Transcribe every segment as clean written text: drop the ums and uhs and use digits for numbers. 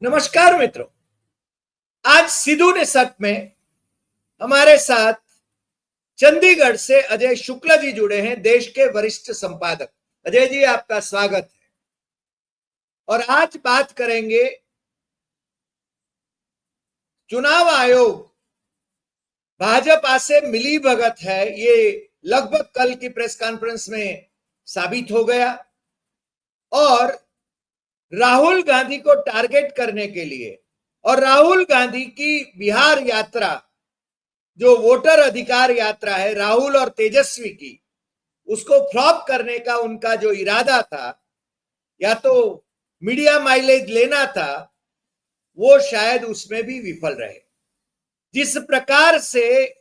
नमस्कार मित्रों, आज सिद्धू ने सच में हमारे साथ चंडीगढ़ से अजय शुक्ला जी जुड़े हैं, देश के वरिष्ठ संपादक। अजय जी, आपका स्वागत है। और आज बात करेंगे चुनाव आयोग भाजपा से मिली भगत है, ये लगभग कल की प्रेस कॉन्फ्रेंस में साबित हो गया। और राहुल गांधी को टारगेट करने के लिए और राहुल गांधी की बिहार यात्रा, जो वोटर अधिकार यात्रा है राहुल और तेजस्वी की, उसको फ्लॉप करने का उनका जो इरादा था, या तो मीडिया माइलेज लेना था, वो शायद उसमें भी विफल रहे। जिस प्रकार से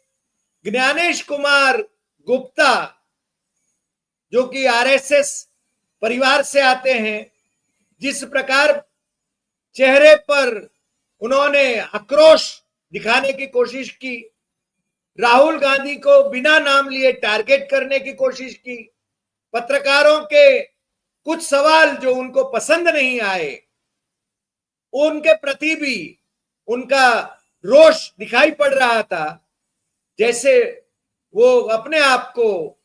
ज्ञानेश कुमार गुप्ता, जो कि आरएसएस परिवार से आते हैं, जिस प्रकार चेहरे पर उन्होंने आक्रोश दिखाने की कोशिश की, राहुल गांधी को बिना नाम लिए टारगेट करने की कोशिश की, पत्रकारों के कुछ सवाल जो उनको पसंद नहीं आए उनके प्रति भी उनका रोष दिखाई पड़ रहा था। जैसे वो अपने आप को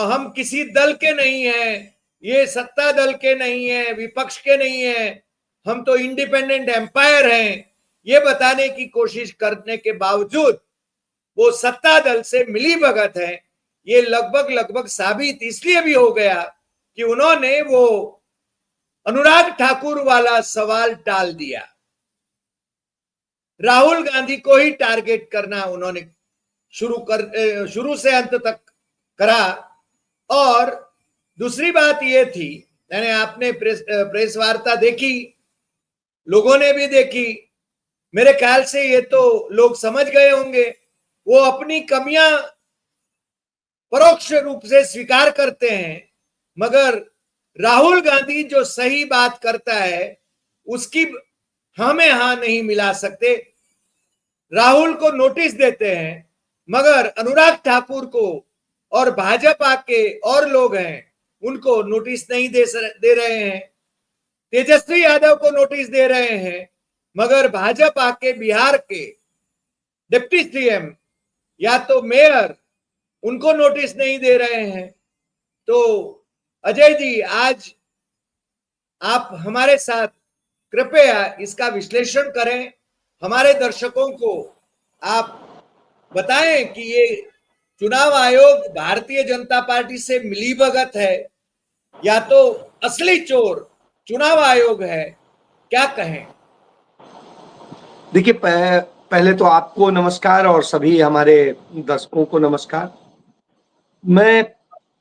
हम किसी दल के नहीं हैं, ये सत्ता दल के नहीं है, विपक्ष के नहीं है, हम तो इंडिपेंडेंट एम्पायर हैं, ये बताने की कोशिश करने के बावजूद वो सत्ता दल से मिली भगत है। ये लगभग साबित इसलिए भी हो गया कि उन्होंने वो अनुराग ठाकुर वाला सवाल टाल दिया, राहुल गांधी को ही टारगेट करना उन्होंने शुरू से अंत तक करा। और दूसरी बात ये थी, यानी आपने प्रेस वार्ता देखी, लोगों ने भी देखी, मेरे ख्याल से ये तो लोग समझ गए होंगे। वो अपनी कमियां परोक्ष रूप से स्वीकार करते हैं, मगर राहुल गांधी जो सही बात करता है उसकी हमें हां नहीं मिला सकते। राहुल को नोटिस देते हैं, मगर अनुराग ठाकुर को और भाजपा के और लोग हैं उनको नोटिस नहीं दे रहे हैं। तेजस्वी यादव को नोटिस दे रहे हैं, मगर भाजपा के बिहार के डिप्टी सीएम या तो मेयर, उनको नोटिस नहीं दे रहे हैं। तो अजय जी, आज आप हमारे साथ कृपया इसका विश्लेषण करें, हमारे दर्शकों को आप बताएं कि ये चुनाव आयोग भारतीय जनता पार्टी से मिलीभगत है या तो असली चोर चुनाव आयोग है, क्या कहें? देखिए, पहले तो आपको नमस्कार और सभी हमारे दर्शकों को नमस्कार। मैं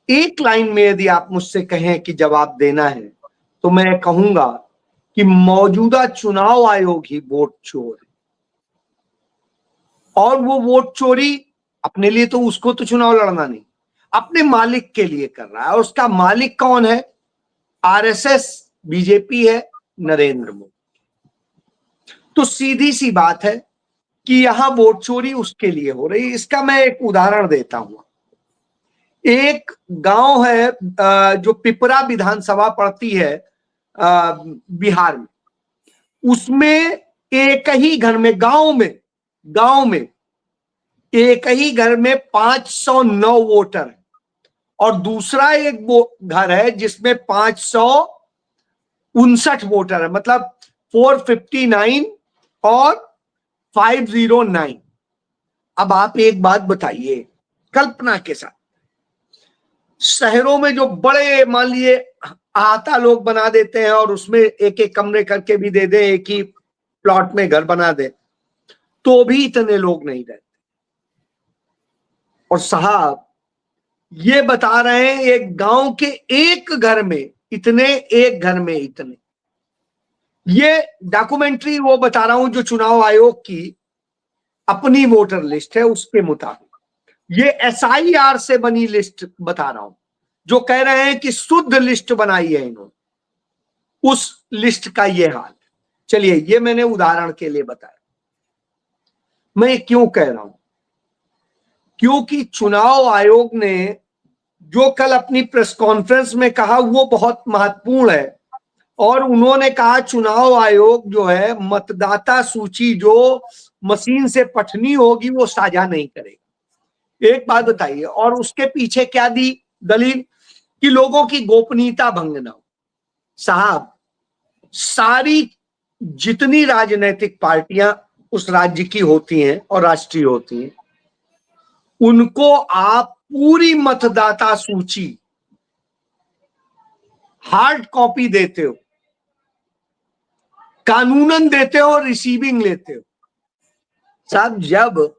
एक लाइन में यदि आप मुझसे कहें कि जवाब देना है तो मैं कहूंगा कि मौजूदा चुनाव आयोग ही वोट चोर है। और वो वोट चोरी अपने लिए तो उसको तो चुनाव लड़ना नहीं, अपने मालिक के लिए कर रहा है। और उसका मालिक कौन है? आरएसएस, बीजेपी है, नरेंद्र मोदी। तो सीधी सी बात है कि यहां वोट चोरी उसके लिए हो रही। इसका मैं एक उदाहरण देता हूं। एक गांव है जो पिपरा विधानसभा पड़ती है बिहार में, उसमें एक ही घर में, गांव में एक ही घर में 509 वोटर है, और दूसरा एक वो घर है जिसमें 559 वोटर है, मतलब 459 और 509। अब आप एक बात बताइए, कल्पना के साथ, शहरों में जो बड़े, मान लिए अहाता लोग बना देते हैं और उसमें एक एक कमरे करके भी दे दे, एक ही प्लॉट में घर बना दे, तो भी इतने लोग नहीं रहते। और साहब ये बता रहे हैं एक गांव के एक घर में इतने, एक घर में इतने। ये डॉक्यूमेंट्री वो बता रहा हूं जो चुनाव आयोग की अपनी वोटर लिस्ट है उसके मुताबिक। ये एसआईआर से बनी लिस्ट बता रहा हूं, जो कह रहे हैं कि शुद्ध लिस्ट बनाई है इन्होंने, उस लिस्ट का ये हाल। चलिए, ये मैंने उदाहरण के लिए बताया। मैं क्यों कह रहा हूं? क्योंकि चुनाव आयोग ने जो कल अपनी प्रेस कॉन्फ्रेंस में कहा वो बहुत महत्वपूर्ण है। और उन्होंने कहा चुनाव आयोग जो है मतदाता सूची जो मशीन से पठनी होगी वो साझा नहीं करेगा। एक बात बताइए, और उसके पीछे क्या दी दलील कि लोगों की गोपनीयता भंग ना हो। साहब, सारी जितनी राजनीतिक पार्टियां उस राज्य की होती हैं और राष्ट्रीय होती हैं, उनको आप पूरी मतदाता सूची हार्ड कॉपी देते हो, कानूनन देते हो, रिसीविंग लेते हो। साहब, जब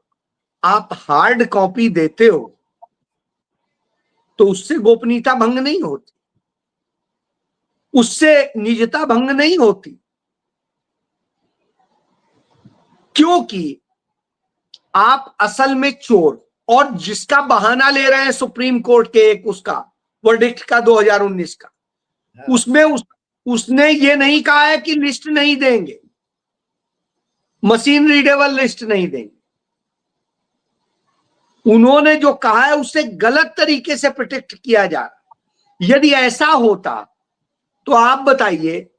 आप हार्ड कॉपी देते हो तो उससे गोपनीयता भंग नहीं होती, उससे निजता भंग नहीं होती, क्योंकि आप असल में चोर, और जिसका बहाना ले रहे हैं सुप्रीम कोर्ट के एक उसका वर्डिक्ट का 2019 का, उसमें उसने ये नहीं कहा है कि लिस्ट नहीं देंगे, मशीन रीडेबल लिस्ट नहीं देंगे। उन्होंने जो कहा है उससे गलत तरीके से प्रोटेक्ट किया जा रहा। यदि ऐसा होता तो आप बताइए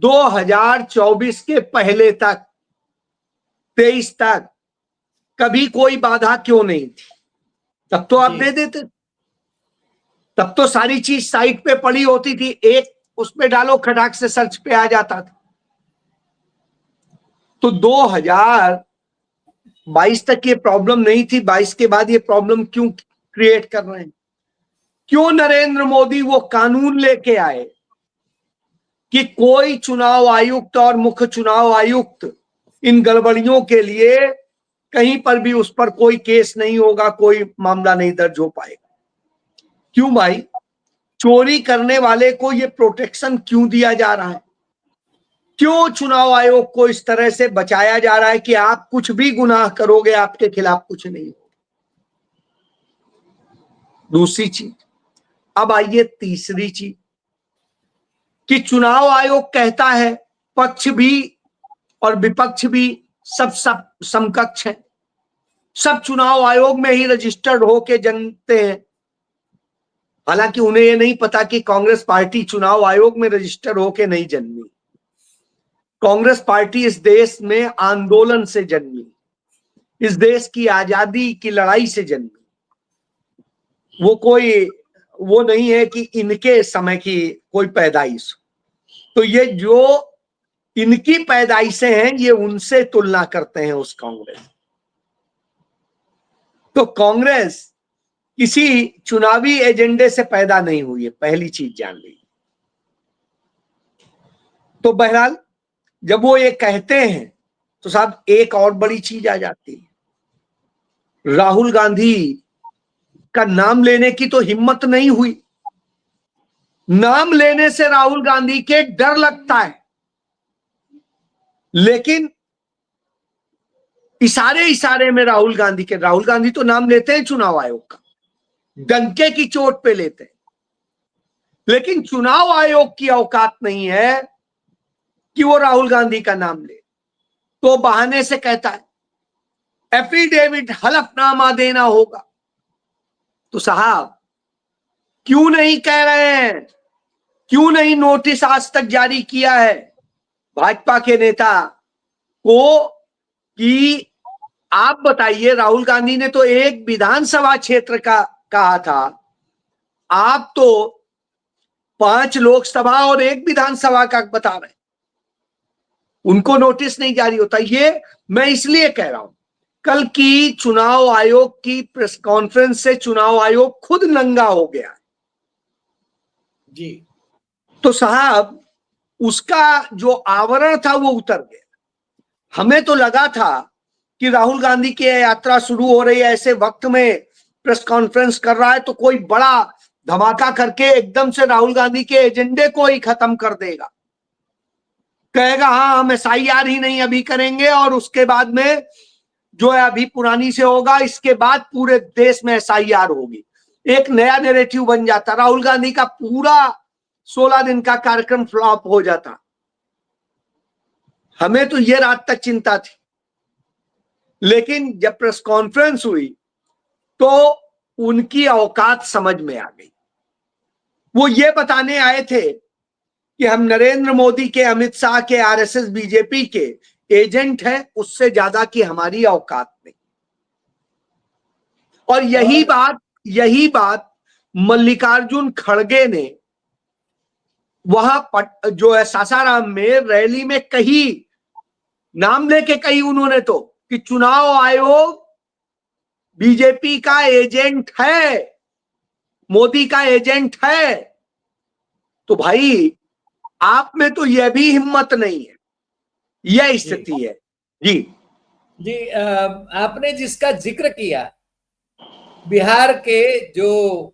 2024 के पहले तक, 23 तक कभी कोई बाधा क्यों नहीं थी? तब तो आप दे देते, तब तो सारी चीज साइट पे पड़ी होती थी, एक उसमें डालो खटाक से सर्च पे आ जाता था। तो 2022 तक ये प्रॉब्लम नहीं थी, 22 के बाद ये प्रॉब्लम क्यों क्रिएट कर रहे हैं? क्यों नरेंद्र मोदी वो कानून लेके आए कि कोई चुनाव आयुक्त और मुख्य चुनाव आयुक्त इन गड़बड़ियों के लिए कहीं पर भी उस पर कोई केस नहीं होगा, कोई मामला नहीं दर्ज हो पाएगा? क्यों भाई? चोरी करने वाले को ये प्रोटेक्शन क्यों दिया जा रहा है? क्यों चुनाव आयोग को इस तरह से बचाया जा रहा है कि आप कुछ भी गुनाह करोगे आपके खिलाफ कुछ नहीं होगा? दूसरी चीज, अब आइए तीसरी चीज, कि चुनाव आयोग कहता है पक्ष भी और विपक्ष भी सब समकक्ष है, सब चुनाव आयोग में ही रजिस्टर्ड होके जन्मते हैं। हालांकि उन्हें यह नहीं पता कि कांग्रेस पार्टी चुनाव आयोग में रजिस्टर होके नहीं जन्मी। कांग्रेस पार्टी इस देश में आंदोलन से जन्मी, इस देश की आजादी की लड़ाई से जन्मी। वो नहीं है कि इनके समय की कोई पैदाइश। तो ये जो इनकी पैदाइशें हैं ये उनसे तुलना करते हैं उस कांग्रेस। तो कांग्रेस किसी चुनावी एजेंडे से पैदा नहीं हुई है, पहली चीज जान लीजिए। तो बहरहाल जब वो ये कहते हैं तो साहब एक और बड़ी चीज आ जाती है, राहुल गांधी का नाम लेने की तो हिम्मत नहीं हुई। नाम लेने से राहुल गांधी के डर लगता है, लेकिन इशारे में राहुल गांधी तो नाम लेते हैं चुनाव आयोग का, डंके की चोट पे लेते हैं, लेकिन चुनाव आयोग की औकात नहीं है कि वो राहुल गांधी का नाम ले। तो बहाने से कहता है एफिडेविट हलफनामा देना होगा। तो साहब क्यों नहीं कह रहे हैं, क्यों नहीं नोटिस आज तक जारी किया है भाजपा के नेता को कि आप बताइए, राहुल गांधी ने तो एक विधानसभा क्षेत्र का कहा था, आप तो 5 लोकसभा और 1 विधानसभा का बता रहे हैं, उनको नोटिस नहीं जारी होता। ये मैं इसलिए कह रहा हूं, कल की चुनाव आयोग की प्रेस कॉन्फ्रेंस से चुनाव आयोग खुद नंगा हो गया जी। तो साहब उसका जो आवरण था वो उतर गया। हमें तो लगा था कि राहुल गांधी की यात्रा शुरू हो रही है, ऐसे वक्त में प्रेस कॉन्फ्रेंस कर रहा है तो कोई बड़ा धमाका करके एकदम से राहुल गांधी के एजेंडे को ही खत्म कर देगा, कहेगा हाँ हम SIR ही नहीं अभी करेंगे और उसके बाद में जो है अभी पुरानी से होगा, इसके बाद पूरे देश में SIR होगी। एक नया नैरेटिव बन जाता, राहुल गांधी का पूरा 16 दिन का कार्यक्रम फ्लॉप हो जाता। हमें तो ये रात तक चिंता थी, लेकिन जब प्रेस कॉन्फ्रेंस हुई तो उनकी औकात समझ में आ गई। वो ये बताने आए थे कि हम नरेंद्र मोदी के, अमित शाह के, आरएसएस बीजेपी के एजेंट हैं, उससे ज्यादा की हमारी औकात नहीं। और यही बात मल्लिकार्जुन खड़गे ने वहां जो है सासाराम में रैली में कही, नाम लेके कही उन्होंने तो, कि चुनाव आयोग बीजेपी का एजेंट है, मोदी का एजेंट है। तो भाई आप में तो यह भी हिम्मत नहीं है, यह स्थिति है। जी जी, आपने जिसका जिक्र किया, बिहार के जो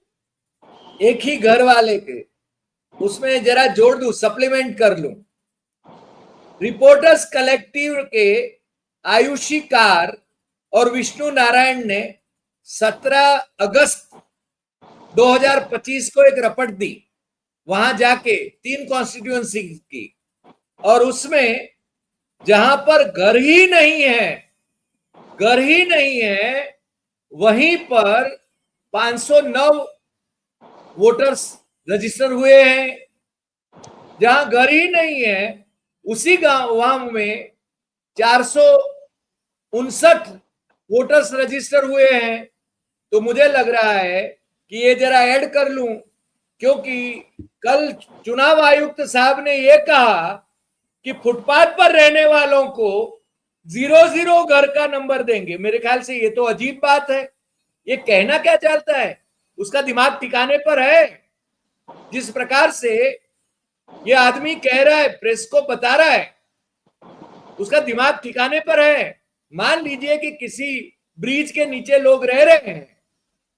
एक ही घर वाले के, उसमें जरा जोड़ दूं, सप्लीमेंट कर लूं। रिपोर्टर्स कलेक्टिव के आयुषी कार और विष्णु नारायण ने 17 अगस्त 2025 को एक रपट दी, वहां जाके 3 कॉन्स्टिट्यूएंसी की, और उसमें जहां पर घर ही नहीं है वहीं पर 509 वोटर्स रजिस्टर हुए हैं। जहां घर ही नहीं है उसी गांव में 459 वोटर्स रजिस्टर हुए हैं। तो मुझे लग रहा है कि ये जरा ऐड कर लूं, क्योंकि कल चुनाव आयुक्त साहब ने यह कहा कि फुटपाथ पर रहने वालों को 00 घर का नंबर देंगे। मेरे ख्याल से ये तो अजीब बात है। ये कहना क्या चाहता है? उसका दिमाग ठिकाने पर है? जिस प्रकार से ये आदमी कह रहा है, प्रेस को बता रहा है, उसका दिमाग ठिकाने पर है? मान लीजिए कि किसी ब्रिज के नीचे लोग रह रहे हैं,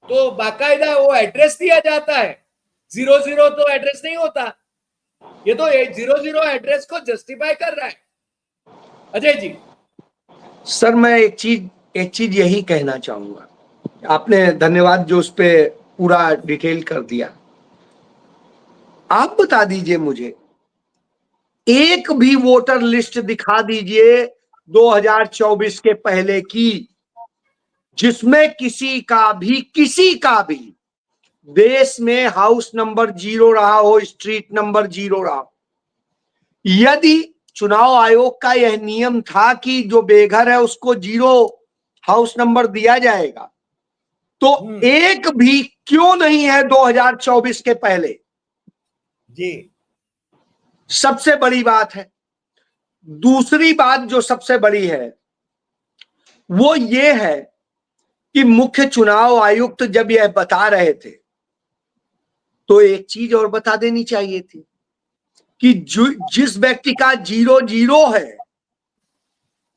तो बाकायदा वो एड्रेस दिया जाता है, 00 तो एड्रेस नहीं होता। ये तो 00 एड्रेस को जस्टिफाई कर रहा है। अजय जी। सर, मैं एक चीज यही कहना चाहूंगा, आपने धन्यवाद जो उस पे पूरा डिटेल कर दिया। आप बता दीजिए मुझे, एक भी वोटर लिस्ट दिखा दीजिए 2024 के पहले की, जिसमें किसी का भी देश में हाउस नंबर 0 रहा हो, स्ट्रीट नंबर 0 रहा हो। यदि चुनाव आयोग का यह नियम था कि जो बेघर है उसको 0 हाउस नंबर दिया जाएगा, तो एक भी क्यों नहीं है 2024 के पहले? जी, सबसे बड़ी बात है। दूसरी बात जो सबसे बड़ी है वो ये है कि मुख्य चुनाव आयुक्त जब यह बता रहे थे तो एक चीज और बता देनी चाहिए थी कि जिस व्यक्ति का 00 है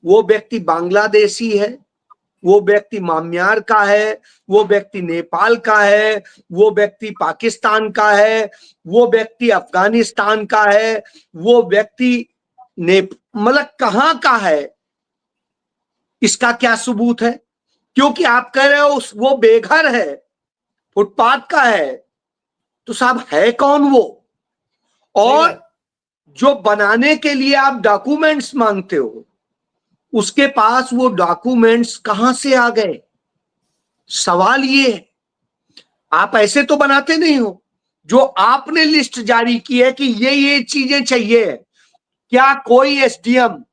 वो व्यक्ति बांग्लादेशी है, वो व्यक्ति म्यांमार का है, वो व्यक्ति नेपाल का है, वो व्यक्ति पाकिस्तान का है, वो व्यक्ति अफगानिस्तान का है, वो व्यक्ति मतलब कहां का है? इसका क्या सबूत है? क्योंकि आप कह रहे हो वो बेघर है, फुटपाथ का है, तो साहब है कौन वो? और जो बनाने के लिए आप डॉक्यूमेंट्स मांगते हो, उसके पास वो डॉक्यूमेंट्स कहां से आ गए? सवाल ये है। आप ऐसे तो बनाते नहीं हो। जो आपने लिस्ट जारी की है कि ये चीजें चाहिए, क्या कोई एसडीएम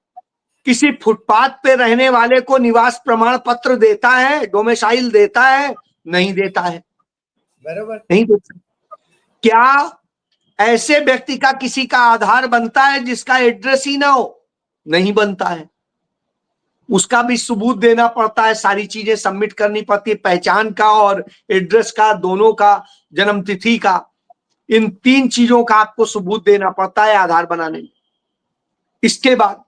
किसी फुटपाथ पे रहने वाले को निवास प्रमाण पत्र देता है, डोमिसाइल देता है? नहीं देता है, बराबर नहीं देता। क्या ऐसे व्यक्ति का किसी का आधार बनता है जिसका एड्रेस ही ना हो? नहीं बनता है। उसका भी सबूत देना पड़ता है, सारी चीजें सबमिट करनी पड़ती है, पहचान का और एड्रेस का, दोनों का, जन्म तिथि का, इन 3 चीजों का आपको सबूत देना पड़ता है आधार बनाने में। इसके बाद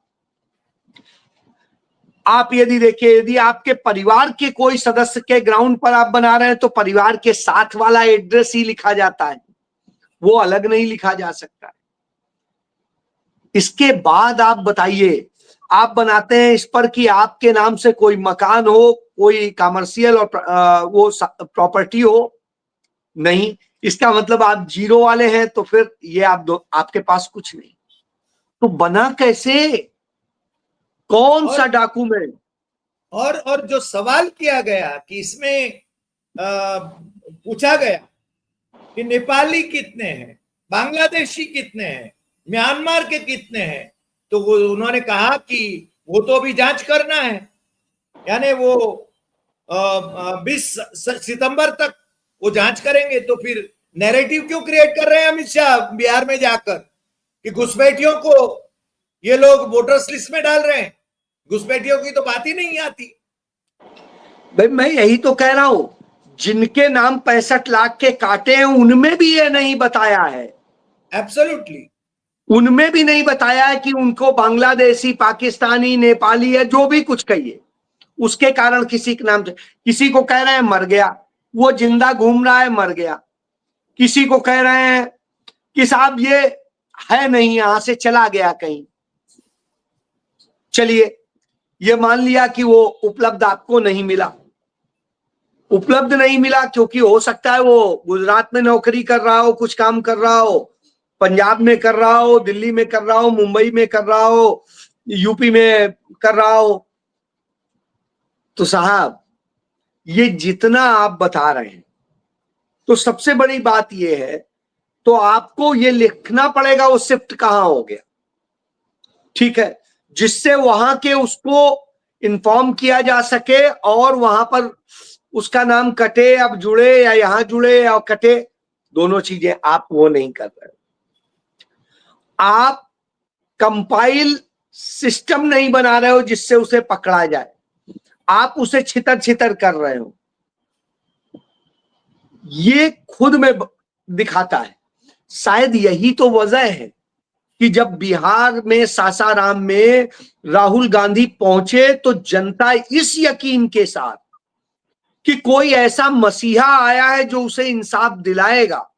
आप यदि देखिए, यदि आपके परिवार के कोई सदस्य के ग्राउंड पर आप बना रहे हैं तो परिवार के साथ वाला एड्रेस ही लिखा जाता है, वो अलग नहीं लिखा जा सकता। इसके बाद आप बताइए, आप बनाते हैं इस पर कि आपके नाम से कोई मकान हो, कोई कमर्शियल और वो प्रॉपर्टी हो? नहीं। इसका मतलब आप 0 वाले हैं, तो फिर ये आपके पास कुछ नहीं। तो बना कैसे? कौन सा डॉक्यूमेंट? और जो सवाल किया गया कि इसमें पूछा गया कि नेपाली कितने हैं, बांग्लादेशी कितने हैं, म्यांमार के कितने हैं? तो वो उन्होंने कहा कि वो तो अभी जांच करना है, यानी वो 20 सितंबर तक वो जांच करेंगे। तो फिर नैरेटिव क्यों क्रिएट कर रहे हैं अमित शाह बिहार में जाकर कि घुसपैठियों को ये लोग वोटर्स लिस्ट में डाल रहे हैं? घुसपैठियों की तो बात ही नहीं आती। भाई मैं यही तो कह रहा हूं, जिनके नाम 65 लाख के काटे हैं उनमें भी ये नहीं बताया है, एब्सोल्युटली। उनमें भी नहीं बताया है कि उनको बांग्लादेशी, पाकिस्तानी, नेपाली है, जो भी कुछ कहिए, उसके कारण किसी के नाम से, किसी को कह रहे हैं मर गया, वो जिंदा घूम रहा है, मर गया। किसी को कह रहे हैं कि साहब ये है नहीं, यहां से चला गया कहीं। चलिए ये मान लिया कि वो उपलब्ध आपको नहीं मिला, उपलब्ध नहीं मिला क्योंकि हो सकता है वो गुजरात में नौकरी कर रहा हो, कुछ काम कर रहा हो, पंजाब में कर रहा हो, दिल्ली में कर रहा हो, मुंबई में कर रहा हो, यूपी में कर रहा हो। तो साहब ये जितना आप बता रहे हैं, तो सबसे बड़ी बात ये है, तो आपको ये लिखना पड़ेगा वो शिफ्ट कहां हो गया, ठीक है, जिससे वहां के उसको इन्फॉर्म किया जा सके और वहां पर उसका नाम कटे, अब जुड़े या यहां जुड़े या कटे, दोनों चीजें आप वो नहीं कर रहे। आप कंपाइल सिस्टम नहीं बना रहे हो जिससे उसे पकड़ा जाए, आप उसे छितर छितर कर रहे हो। ये खुद में दिखाता है, शायद यही तो वजह है कि जब बिहार में सासाराम में राहुल गांधी पहुंचे तो जनता इस यकीन के साथ कि कोई ऐसा मसीहा आया है जो उसे इंसाफ दिलाएगा,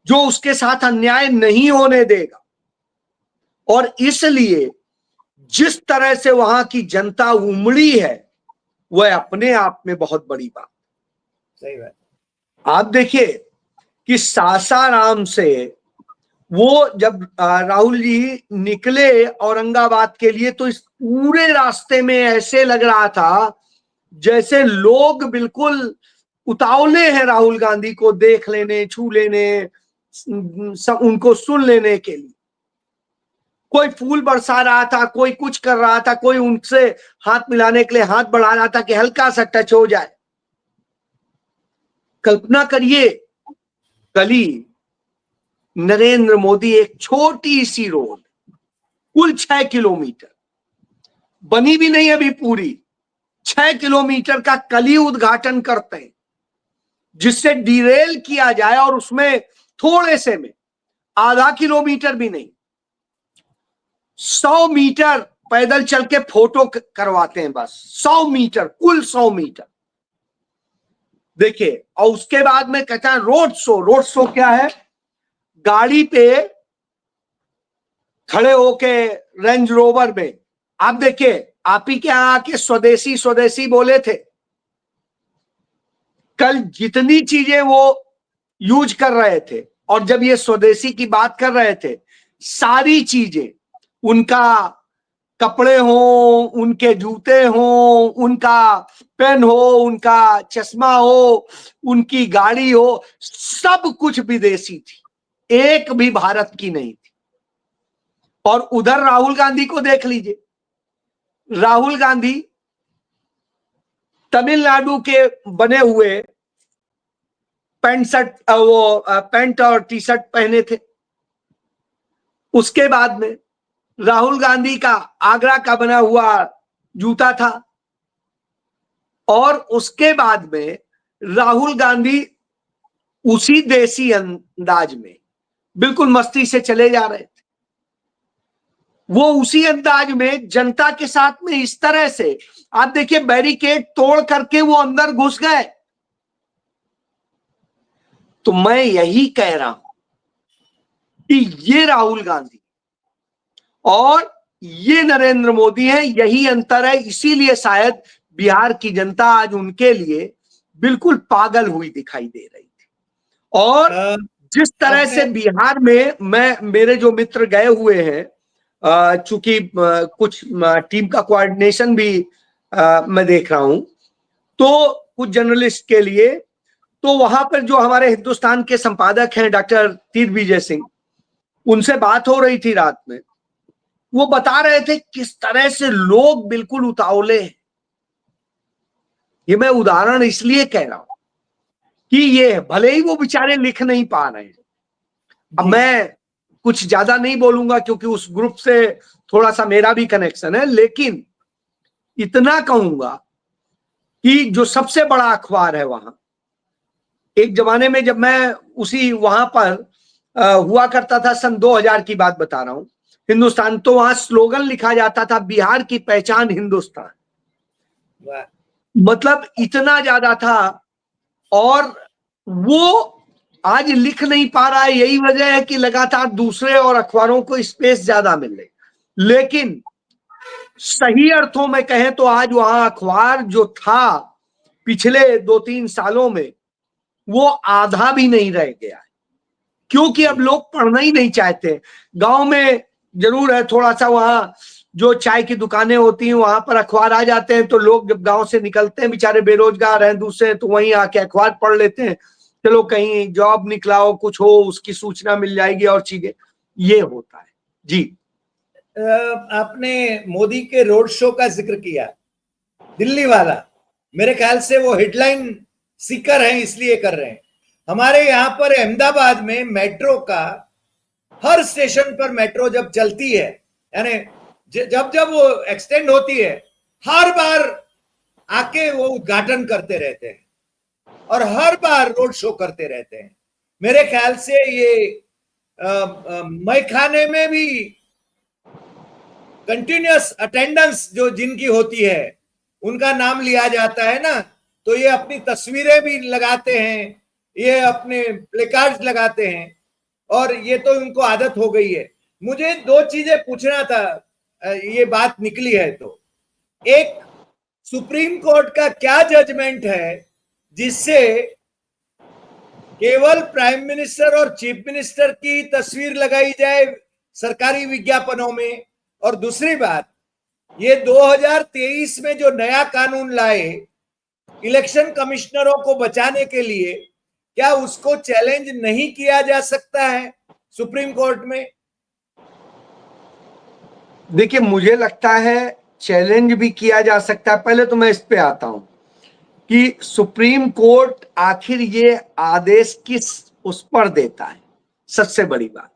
जो उसके साथ अन्याय नहीं होने देगा, और इसलिए जिस तरह से वहां की जनता उमड़ी है वह अपने आप में बहुत बड़ी बात। सही बात। आप देखिए कि सासाराम से वो जब राहुल जी निकले औरंगाबाद के लिए, तो इस पूरे रास्ते में ऐसे लग रहा था जैसे लोग बिल्कुल उतावले हैं राहुल गांधी को देख लेने, छू लेने, उनको सुन लेने के लिए। कोई फूल बरसा रहा था, कोई कुछ कर रहा था, कोई उनसे हाथ मिलाने के लिए हाथ बढ़ा रहा था कि हल्का सा टच हो जाए। कल्पना करिए कल ही नरेंद्र मोदी एक छोटी सी रोड, कुल 6 किलोमीटर, बनी भी नहीं अभी पूरी, 6 किलोमीटर का कल ही उद्घाटन करते हैं, जिससे डिरेल किया जाए, और उसमें थोड़े से में आधा किलोमीटर भी नहीं, 100 मीटर पैदल चल के फोटो करवाते हैं, बस 100 मीटर, कुल 100 मीटर। देखिए, और उसके बाद में कहता है रोड शो। रोड शो क्या है? गाड़ी पे खड़े होके रेंज रोवर में, आप देखिए आप ही के यहां आके स्वदेशी स्वदेशी बोले थे, कल जितनी चीजें वो यूज कर रहे थे, और जब ये स्वदेशी की बात कर रहे थे, सारी चीजें, उनका कपड़े हो, उनके जूते हो, उनका पेन हो, उनका चश्मा हो, उनकी गाड़ी हो, सब कुछ विदेशी थी, एक भी भारत की नहीं थी। और उधर राहुल गांधी को देख लीजिए, राहुल गांधी तमिलनाडु के बने हुए पैंट शर्ट, वो पैंट और टी शर्ट पहने थे। उसके बाद में राहुल गांधी का आगरा का बना हुआ जूता था, और उसके बाद में राहुल गांधी उसी देसी अंदाज में बिल्कुल मस्ती से चले जा रहे थे। वो उसी अंदाज में जनता के साथ में इस तरह से, आप देखिए बैरिकेड तोड़ करके वो अंदर घुस गए। तो मैं यही कह रहा हूं कि ये राहुल गांधी और ये नरेंद्र मोदी है, यही अंतर है। इसीलिए शायद बिहार की जनता आज उनके लिए बिल्कुल पागल हुई दिखाई दे रही थी। और जिस तरह से बिहार में मेरे जो मित्र गए हुए हैं, चूंकि कुछ टीम का कोऑर्डिनेशन भी मैं देख रहा हूं, तो कुछ जर्नलिस्ट के लिए, तो वहां पर जो हमारे हिंदुस्तान के संपादक हैं डॉक्टर तीर विजय सिंह, उनसे बात हो रही थी रात में, वो बता रहे थे किस तरह से लोग बिल्कुल उतावले हैं। ये मैं उदाहरण इसलिए कह रहा हूं कि ये भले ही वो बेचारे लिख नहीं पा रहे हैं। अब मैं कुछ ज्यादा नहीं बोलूंगा क्योंकि उस ग्रुप से थोड़ा सा मेरा भी कनेक्शन है, लेकिन इतना कहूंगा कि जो सबसे बड़ा अखबार है वहां, एक जमाने में जब मैं उसी वहां पर हुआ करता था, सन 2000 की बात बता रहा हूं, हिंदुस्तान, तो वहां स्लोगन लिखा जाता था, बिहार की पहचान हिंदुस्तान। मतलब इतना ज्यादा था। और वो आज लिख नहीं पा रहा है, यही वजह है कि लगातार दूसरे और अखबारों को स्पेस ज्यादा मिल रही। लेकिन सही अर्थों में कहें तो आज वहां अखबार जो था पिछले 2-3 सालों में, वो आधा भी नहीं रह गया है, क्योंकि अब लोग पढ़ना ही नहीं चाहते। गांव में जरूर है थोड़ा सा, वहां जो चाय की दुकानें होती हैं वहां पर अखबार आ जाते हैं, तो लोग जब गांव से निकलते हैं, बेचारे बेरोजगार हैं दूसरे, तो वहीं आके अखबार पढ़ लेते हैं, चलो कहीं जॉब निकला हो, कुछ हो, उसकी सूचना मिल जाएगी और चीजें, ये होता है। जी, आपने मोदी के रोड शो का जिक्र किया, दिल्ली वाला, मेरे ख्याल से वो हेडलाइन सीकर हैं इसलिए कर रहे हैं। हमारे यहाँ पर अहमदाबाद में मेट्रो का, हर स्टेशन पर मेट्रो जब चलती है, यानी जब जब वो एक्सटेंड होती है, हर बार आके वो उद्घाटन करते रहते हैं और हर बार रोड शो करते रहते हैं। मेरे ख्याल से ये मैखाने में भी कंटिन्यूअस अटेंडेंस जो जिनकी होती है, उनका नाम लिया जाता है ना, तो ये अपनी तस्वीरें भी लगाते हैं, ये अपने प्लेकार्ड्स लगाते हैं, और ये तो उनको आदत हो गई है। मुझे दो चीजें पूछना था, ये बात निकली है तो, एक, सुप्रीम कोर्ट का क्या जजमेंट है जिससे केवल प्राइम मिनिस्टर और चीफ मिनिस्टर की तस्वीर लगाई जाए सरकारी विज्ञापनों में? और दूसरी बात, ये 2023 में जो नया कानून लाए इलेक्शन कमिश्नरों को बचाने के लिए, क्या उसको चैलेंज नहीं किया जा सकता है सुप्रीम कोर्ट में? देखिए, मुझे लगता है चैलेंज भी किया जा सकता है। पहले तो मैं इस पे आता हूं कि सुप्रीम कोर्ट आखिर ये आदेश किस उस पर देता है, सबसे बड़ी बात,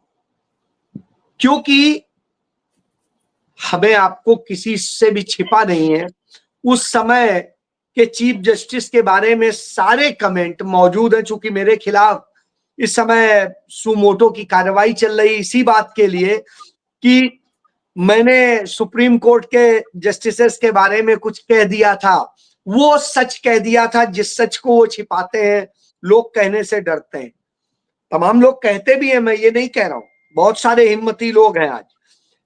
क्योंकि हमें आपको किसी से भी छिपा नहीं है, उस समय के चीफ जस्टिस के बारे में सारे कमेंट मौजूद हैं। चूंकि मेरे खिलाफ इस समय सुमोटो की कार्रवाई चल रही इसी बात के लिए कि मैंने सुप्रीम कोर्ट के जस्टिसेस के बारे में कुछ कह दिया था, वो सच कह दिया था जिस सच को वो छिपाते हैं, लोग कहने से डरते हैं। तमाम लोग कहते भी हैं, मैं ये नहीं कह रहा हूं, बहुत सारे हिम्मती लोग हैं आज,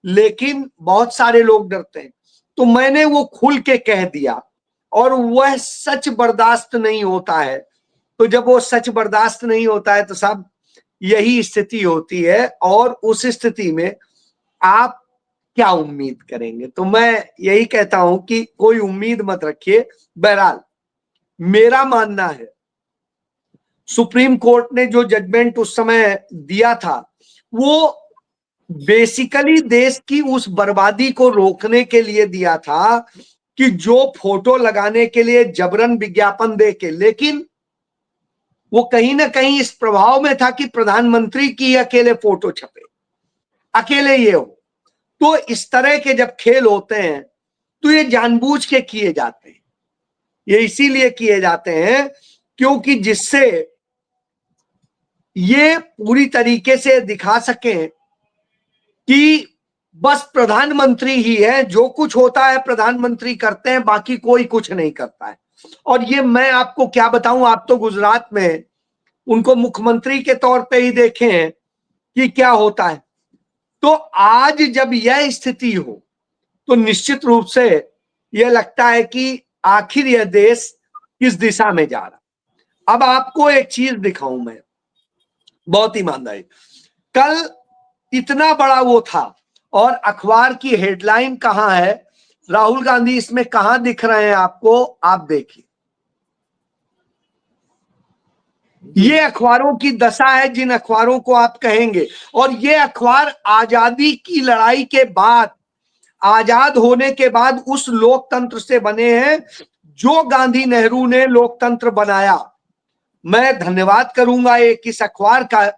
लेकिन बहुत सारे लोग डरते हैं। तो मैंने वो खुल के कह दिया, और वह सच बर्दाश्त नहीं होता है। तो जब वो सच बर्दाश्त नहीं होता है तो साहब यही स्थिति होती है, और उस स्थिति में आप क्या उम्मीद करेंगे? तो मैं यही कहता हूं कि कोई उम्मीद मत रखिए। बहरहाल मेरा मानना है, सुप्रीम कोर्ट ने जो जजमेंट उस समय दिया था, वो बेसिकली देश की उस बर्बादी को रोकने के लिए दिया था कि जो फोटो लगाने के लिए जबरन विज्ञापन दे के, लेकिन वो कहीं ना कहीं इस प्रभाव में था कि प्रधानमंत्री की अकेले फोटो छपे, अकेले ये हो। तो इस तरह के जब खेल होते हैं तो ये जानबूझ के किए जाते हैं, ये इसीलिए किए जाते हैं क्योंकि जिससे ये पूरी तरीके से दिखा सकें कि बस प्रधानमंत्री ही है, जो कुछ होता है प्रधानमंत्री करते हैं, बाकी कोई कुछ नहीं करता है। और ये मैं आपको क्या बताऊं, आप तो गुजरात में उनको मुख्यमंत्री के तौर पे ही देखे हैं कि क्या होता है। तो आज जब यह स्थिति हो तो निश्चित रूप से यह लगता है कि आखिर यह देश किस दिशा में जा रहा। अब आपको एक चीज दिखाऊं मैं, बहुत ईमानदारी, कल इतना बड़ा वो था, और अखबार की हेडलाइन कहां है, राहुल गांधी इसमें कहां दिख रहे हैं आपको, आप देखिए। ये अखबारों की दशा है, जिन अखबारों को आप कहेंगे। और ये अखबार आजादी की लड़ाई के बाद, आजाद होने के बाद उस लोकतंत्र से बने हैं जो गांधी नेहरू ने लोकतंत्र बनाया। मैं धन्यवाद करूंगा एक इस अखबार का,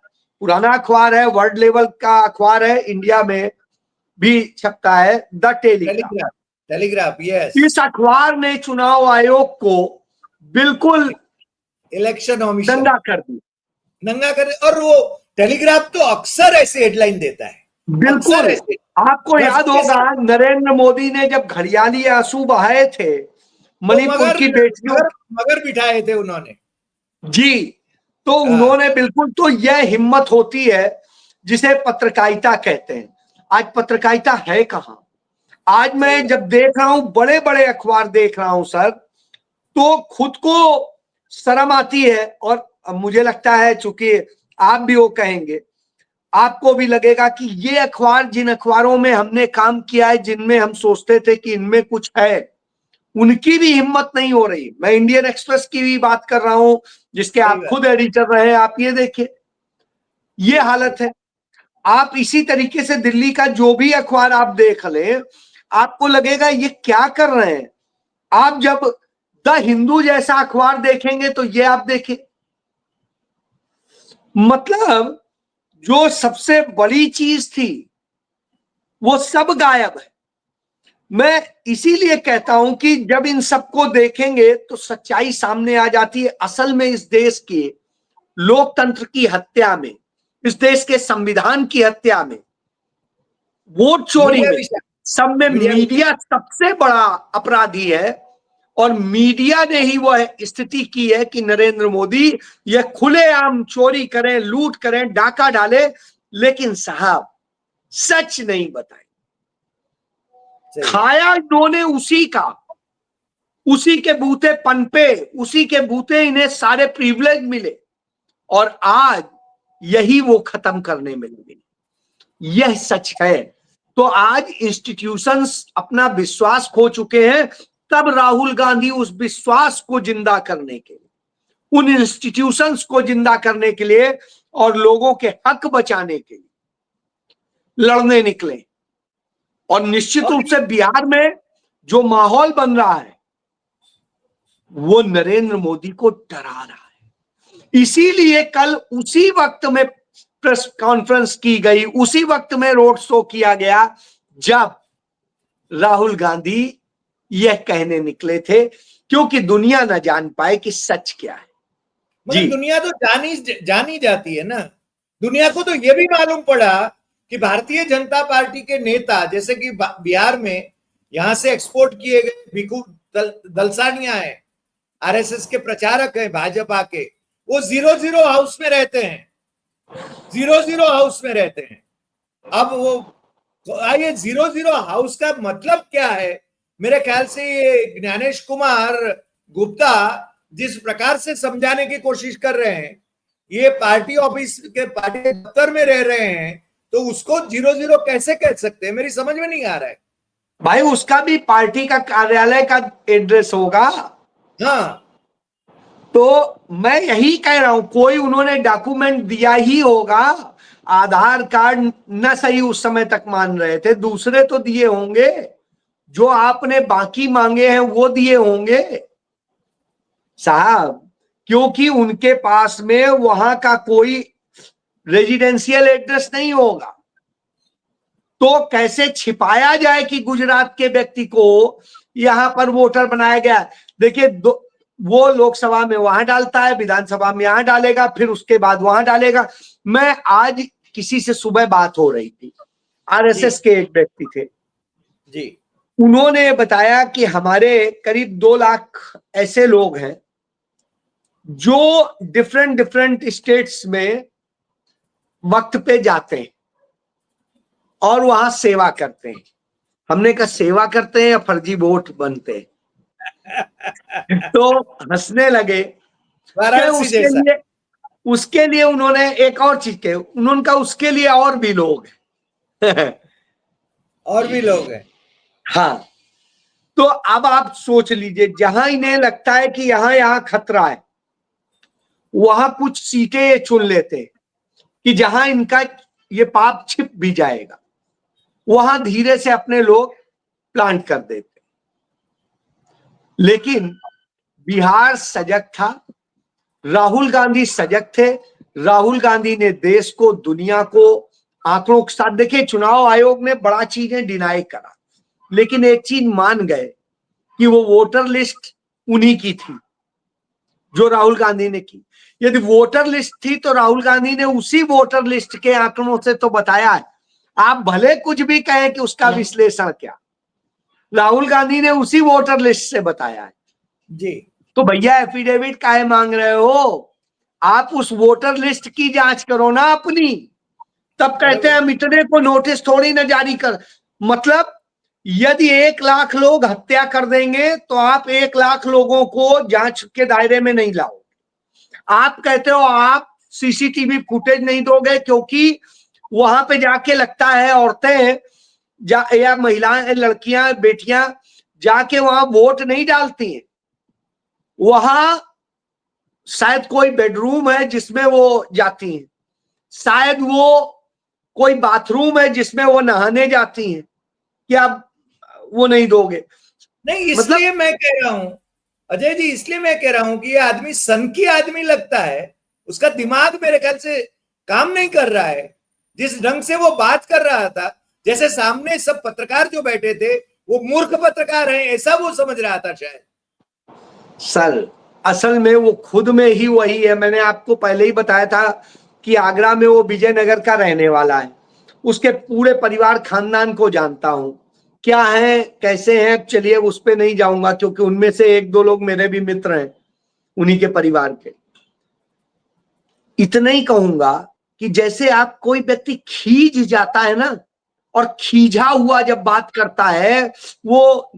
पुराना अखबार है, वर्ल्ड लेवल का अखबार है, इंडिया में भी छपता है, the telegraph. Telegraph, telegraph, yes. इस अखबार ने चुनाव आयोग को बिल्कुल इलेक्शन ऑमिशन दंगा कर दी, नंगा कर। और वो टेलीग्राफ तो अक्सर ऐसे हेडलाइन देता है, अक्सर बिल्कुल। ऐसे। आपको याद गजब के होगा साथ। नरेंद्र मोदी ने जब घड़ियाली आंसू बहाए थे तो मणिपुर मगर की बेटियों, मगर मगर बिठाए थे उन्होंने। जी, तो हाँ, उन्होंने बिल्कुल, तो यह हिम्मत होती है जिसे पत्रकारिता कहते हैं। आज पत्रकारिता है कहां? आज सही मैं बात। जब देख रहा हूं, बड़े बड़े अखबार देख रहा हूं सर, तो खुद को शर्म आती है। और मुझे लगता है, चूंकि आप भी वो कहेंगे, आपको भी लगेगा कि ये अखबार, जिन अखबारों में हमने काम किया है, जिनमें हम सोचते थे कि इनमें कुछ है, उनकी भी हिम्मत नहीं हो रही। मैं इंडियन एक्सप्रेस की भी बात कर रहा हूं, जिसके सही आप बात। खुद एडिटर रहे। आप ये देखिए, ये जी, जी। हालत है। आप इसी तरीके से दिल्ली का जो भी अखबार आप देख लें, आपको लगेगा ये क्या कर रहे हैं। आप जब द हिंदू जैसा अखबार देखेंगे तो ये आप देखें, मतलब जो सबसे बड़ी चीज थी वो सब गायब है। मैं इसीलिए कहता हूं कि जब इन सबको देखेंगे तो सच्चाई सामने आ जाती है। असल में इस देश के लोकतंत्र की हत्या में, इस देश के संविधान की हत्या में, वोट चोरी मीडिया में, विषय। सब में मीडिया विषय। मीडिया सबसे बड़ा अपराधी है। और मीडिया ने ही वह स्थिति की है कि नरेंद्र मोदी यह खुलेआम चोरी करें, लूट करें, डाका डाले, लेकिन साहब सच नहीं बताए। सही बात। खाया इन्होंने उसी का, उसी के बूते पनपे, उसी के बूते इन्हें सारे प्रिविलेज मिले, और आज यही वो खत्म करने में लगे। यह सच है। तो आज इंस्टीट्यूशंस अपना विश्वास खो चुके हैं, तब राहुल गांधी उस विश्वास को जिंदा करने के लिए, उन इंस्टीट्यूशंस को जिंदा करने के लिए और लोगों के हक बचाने के लिए लड़ने निकले। और निश्चित और रूप से बिहार में जो माहौल बन रहा है वो नरेंद्र मोदी को डरा रहा है। इसीलिए कल उसी वक्त में प्रेस कॉन्फ्रेंस की गई, उसी वक्त में रोड शो किया गया जब राहुल गांधी यह कहने निकले थे, क्योंकि दुनिया न जान पाए कि सच क्या है। मगर जी, दुनिया तो जानी जाती है ना। दुनिया को तो यह भी मालूम पड़ा कि भारतीय जनता पार्टी के नेता, जैसे कि बिहार में यहां से एक्सपोर्ट किए गए भिखू दलसानिया है, आरएसएस के प्रचारक हैं भाजपा के, वो 0-0 हाउस में रहते हैं, 0-0 हाउस में रहते हैं। अब वो, ये 0-0 हाउस का मतलब क्या है? मेरे ख्याल से ये ज्ञानेश कुमार गुप्ता जिस प्रकार से समझाने की कोशिश कर रहे हैं, ये पार्टी ऑफिस के पार्टी दफ्तर में रह रहे हैं, तो उसको 0-0 कैसे कह सकते हैं? मेरी समझ में नहीं आ रहा है। भाई उसका भी पार्टी का कार्यालय का एड्रेस होगा। हाँ, तो मैं यही कह रहा हूं, कोई उन्होंने डॉक्यूमेंट दिया ही होगा। आधार कार्ड न सही उस समय तक मान रहे थे, दूसरे तो दिए होंगे, जो आपने बाकी मांगे हैं वो दिए होंगे साहब, क्योंकि उनके पास में वहां का कोई रेजिडेंशियल एड्रेस नहीं होगा। तो कैसे छिपाया जाए कि गुजरात के व्यक्ति को यहां पर वोटर बनाया गया? देखिए, वो लोकसभा में वहां डालता है, विधानसभा में यहां डालेगा, फिर उसके बाद वहां डालेगा। मैं आज किसी से सुबह बात हो रही थी, जी, आरएसएस के एक व्यक्ति थे, जी, उन्होंने बताया कि हमारे करीब 2 लाख ऐसे लोग हैं जो डिफरेंट डिफरेंट स्टेट्स में वक्त पे जाते हैं और वहां सेवा करते हैं। हमने कहा सेवा करते हैं या फर्जी वोट बनते हैं? तो हंसने लगे कि वाराणसी जैसा। उसके लिए उन्होंने एक और चीज के, उन्होंने कहा उसके लिए और भी लोग हैं। और भी लोग हैं। हाँ, तो अब आप सोच लीजिए, जहां इन्हें लगता है कि यहां यहां खतरा है, वहां कुछ सीटें ये चुन लेते हैं कि जहां इनका ये पाप छिप भी जाएगा, वहां धीरे से अपने लोग प्लांट कर देते। लेकिन बिहार सजग था, राहुल गांधी सजग थे। राहुल गांधी ने देश को, दुनिया को आंकड़ों के साथ, देखिए चुनाव आयोग ने बड़ा चीजें डिनाई करा, लेकिन एक चीज मान गए कि वो वोटर लिस्ट उन्हीं की थी जो राहुल गांधी ने की। यदि वोटर लिस्ट थी तो राहुल गांधी ने उसी वोटर लिस्ट के आंकड़ों से तो बताया है। आप भले कुछ भी कहें कि उसका विश्लेषण क्या, राहुल गांधी ने उसी वोटर लिस्ट से बताया है जी। तो भैया एफिडेविट काहे मांग रहे हो? आप उस वोटर लिस्ट की जांच करो ना अपनी, तब कहते हैं हम इतने को नोटिस थोड़ी ना जारी कर। मतलब यदि 1 लाख लोग हत्या कर देंगे तो आप 1 लाख लोगों को जांच के दायरे में नहीं लाओ। आप कहते हो आप सीसीटीवी फुटेज नहीं दोगे क्योंकि वहां पे जाके लगता है औरतें या महिलाएं, लड़कियां, बेटियां जाके वहां वोट नहीं डालती हैं। वहां शायद कोई बेडरूम है जिसमें वो जाती हैं, शायद वो कोई बाथरूम है जिसमें वो नहाने जाती हैं, क्या वो नहीं दोगे? नहीं, इसलिए मैं कह रहा हूं अजय जी, इसलिए मैं कह रहा हूं कि ये आदमी सनकी आदमी लगता है। उसका दिमाग मेरे ख्याल से काम नहीं कर रहा है। जिस ढंग से वो बात कर रहा था, जैसे सामने सब पत्रकार जो बैठे थे वो मूर्ख पत्रकार हैं, ऐसा वो समझ रहा था शायद। सर असल में वो खुद में ही वही है। मैंने आपको पहले ही बताया था कि आगरा में वो विजयनगर का रहने वाला है। उसके पूरे परिवार खानदान को जानता हूं, क्या है कैसे हैं। चलिए उस पे नहीं जाऊंगा क्योंकि उनमें से 1-2 लोग मेरे भी मित्र हैं उन्हीं के परिवार के। इतना ही कहूंगा कि जैसे आप कोई व्यक्ति खींच जाता है ना, और खींचा हुआ जब बात करता है, वो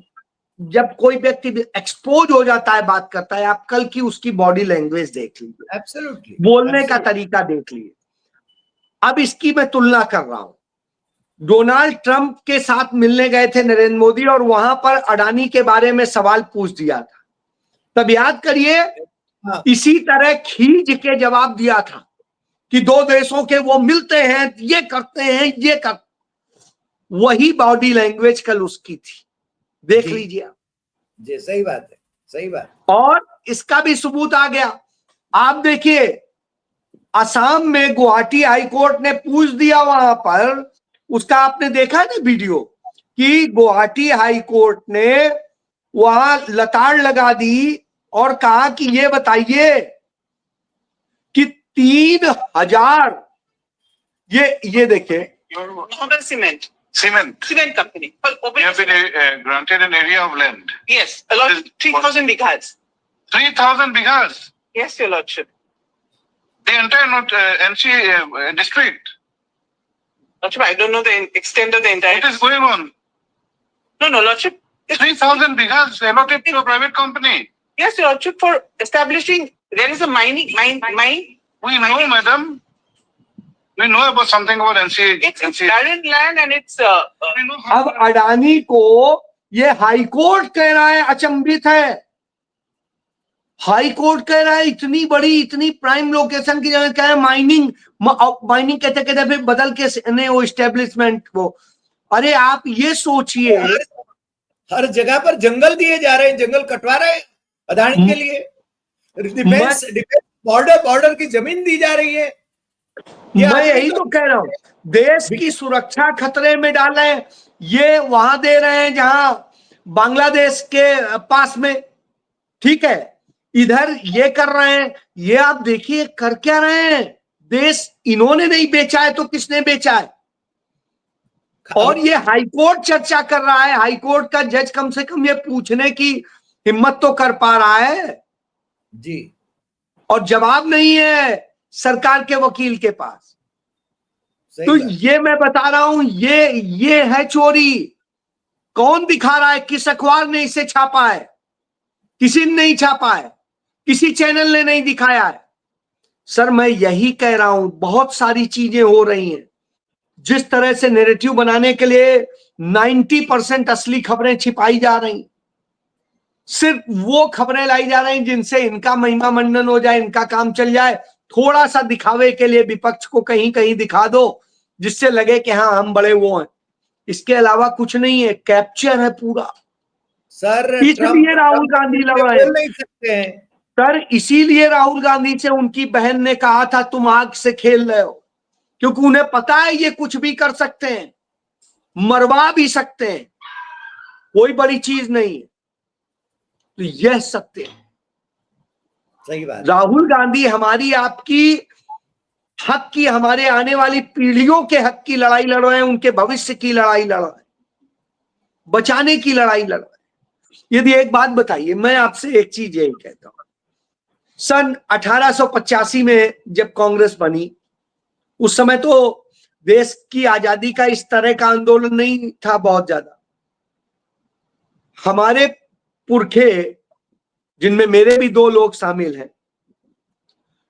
जब कोई व्यक्ति एक्सपोज हो जाता है बात करता है, आप कल की उसकी बॉडी लैंग्वेज देख लीजिए, एब्सोल्युटली, बोलने का तरीका देख लीजिए। अब इसकी मैं तुलना कर रहा हूं, डोनाल्ड ट्रंप के साथ मिलने गए थे नरेंद्र मोदी और वहां पर अडानी के बारे में सवाल पूछ दिया था। तब याद करिए, हाँ। इसी तरह खींच के जवाब दिया था कि 2 देशों के वो मिलते हैं, ये करते हैं, ये कर। वही बॉडी लैंग्वेज कल उसकी थी, देख लीजिए आप। जी, सही बात है, सही बात। और इसका भी सबूत आ गया। आप देखिए, असम में गुवाहाटी हाईकोर्ट ने पूछ दिया वहां पर, उसका आपने देखा ना वीडियो, कि गुवाहाटी हाईकोर्ट ने वहां लताड़ लगा दी और कहा कि ये बताइए कि 3000 ये देखिए Cement company. You have been granted an area of land. Yes, a lot. 3,000 bighas. 3,000 bighas. Yes, Your Lordship. The entire not NC district. Lordship, I don't know the extent of the entire. What is going on? No, Lordship. 3,000 bighas allotted to a private company. Yes, Your Lordship, for establishing. There is a mine. We know, madam. We know about something about NC. It's barren land and it's. अब अडानी को ये high court कह रहा है, अचंभित है। High court कह रहा है इतनी बड़ी, इतनी प्राइम लोकेशन की जगह क्या है माइनिंग कहते फिर बदल के ने वो एस्टेब्लिशमेंट को। अरे आप ये सोचिए, हर जगह पर जंगल दिए जा रहे हैं, जंगल कटवा रहे हैं अडानी के लिए। डिफेंस बॉर्डर की जमीन दी जा रही है। मैं यही तो कह रहा हूं, देश की सुरक्षा खतरे में डाले। ये वहां दे रहे हैं जहां बांग्लादेश के पास में, ठीक है, इधर ये कर रहे हैं। ये आप देखिए कर क्या रहे हैं। देश इन्होंने नहीं बेचा है तो किसने बेचा है? और ये हाईकोर्ट चर्चा कर रहा है। हाईकोर्ट का जज कम से कम ये पूछने की हिम्मत तो कर पा रहा है जी, और जवाब नहीं है सरकार के वकील के पास। तो ये मैं बता रहा हूं, ये है चोरी। कौन दिखा रहा है? किस अखबार ने इसे छापा है? किसी ने नहीं छापा है, किसी चैनल ने नहीं दिखाया है। सर मैं यही कह रहा हूं, बहुत सारी चीजें हो रही हैं। जिस तरह से नैरेटिव बनाने के लिए 90% असली खबरें छिपाई जा रही, सिर्फ वो खबरें लाई जा रही जिनसे इनका महिमा मंडन हो जाए, इनका काम चल जाए, थोड़ा सा दिखावे के लिए विपक्ष को कहीं कहीं दिखा दो जिससे लगे कि हाँ हम बड़े वो हैं। इसके अलावा कुछ नहीं है, कैप्चर है पूरा। सर इसलिए राहुल गांधी लड़ रहे हैं। बोल नहीं सकते हैं सर, इसीलिए राहुल गांधी से उनकी बहन ने कहा था तुम आग से खेल रहे हो, क्योंकि उन्हें पता है ये कुछ भी कर सकते हैं, मरवा भी सकते हैं, कोई बड़ी चीज नहीं है। तो यह सत्य है। सही बात। राहुल गांधी हमारी आपकी हक की, हमारे आने वाली पीढ़ियों के हक की लड़ाई लड़ रहे हैं, उनके भविष्य की लड़ाई लड़ रहे हैं, बचाने की लड़ाई लड़ रहे हैं। यदि एक बात बताइए, मैं आपसे एक चीज यही कहता हूं, सन 1885 में जब कांग्रेस बनी, उस समय तो देश की आजादी का इस तरह का आंदोलन नहीं था बहुत ज्यादा। हमारे पुरखे, जिनमें मेरे भी 2 लोग शामिल हैं,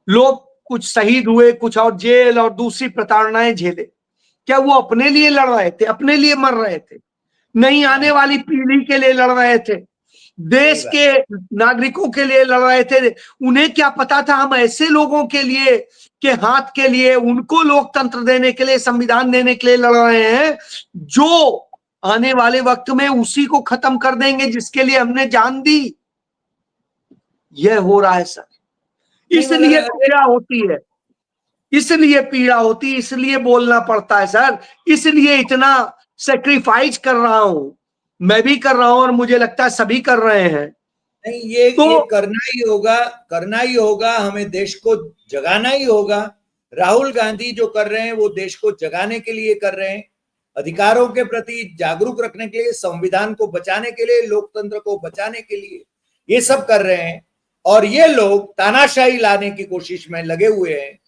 लोग कुछ शहीद हुए, कुछ और जेल और दूसरी प्रताड़नाएं झेले। क्या वो अपने लिए लड़ रहे थे, अपने लिए मर रहे थे? नहीं, आने वाली पीढ़ी के लिए लड़ रहे थे, देश के नागरिकों के लिए लड़ रहे थे। उन्हें क्या पता था हम ऐसे लोगों के लिए, के हाथ के लिए, उनको लोकतंत्र देने के लिए, संविधान देने के लिए लड़ रहे हैं, जो आने वाले वक्त में उसी को खत्म कर देंगे जिसके लिए हमने जान दी। यह हो रहा है सर, इसलिए पीड़ा होती है, इसलिए पीड़ा होती है, इसलिए बोलना पड़ता है सर, इसलिए इतना सेक्रीफाइस कर रहा हूं, मैं भी कर रहा हूं और मुझे लगता है सभी कर रहे हैं। नहीं, ये करना ही होगा, करना ही होगा, हमें देश को जगाना ही होगा। राहुल गांधी जो कर रहे हैं वो देश को जगाने के लिए कर रहे हैं, अधिकारों के प्रति जागरूक रखने के लिए, संविधान को बचाने के लिए, लोकतंत्र को बचाने के लिए ये सब कर रहे हैं। और ये लोग तानाशाही लाने की कोशिश में लगे हुए हैं।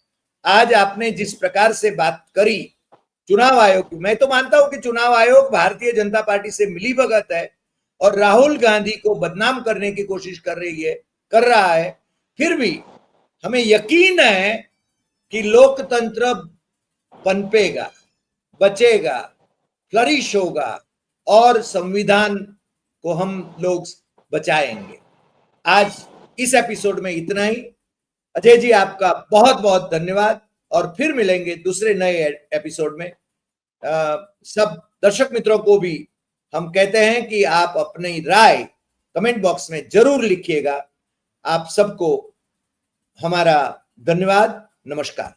आज आपने जिस प्रकार से बात करी चुनाव आयोग की, मैं तो मानता हूं कि चुनाव आयोग भारतीय जनता पार्टी से मिलीभगत है और राहुल गांधी को बदनाम करने की कोशिश कर रहा है। फिर भी हमें यकीन है कि लोकतंत्र पनपेगा, बचेगा, फ्लरिश होगा और संविधान को हम लोग बचाएंगे। आज इस एपिसोड में इतना ही। अजय जी, आपका बहुत बहुत धन्यवाद और फिर मिलेंगे दूसरे नए एपिसोड में। सब दर्शक मित्रों को भी हम कहते हैं कि आप अपनी राय कमेंट बॉक्स में जरूर लिखिएगा। आप सबको हमारा धन्यवाद, नमस्कार।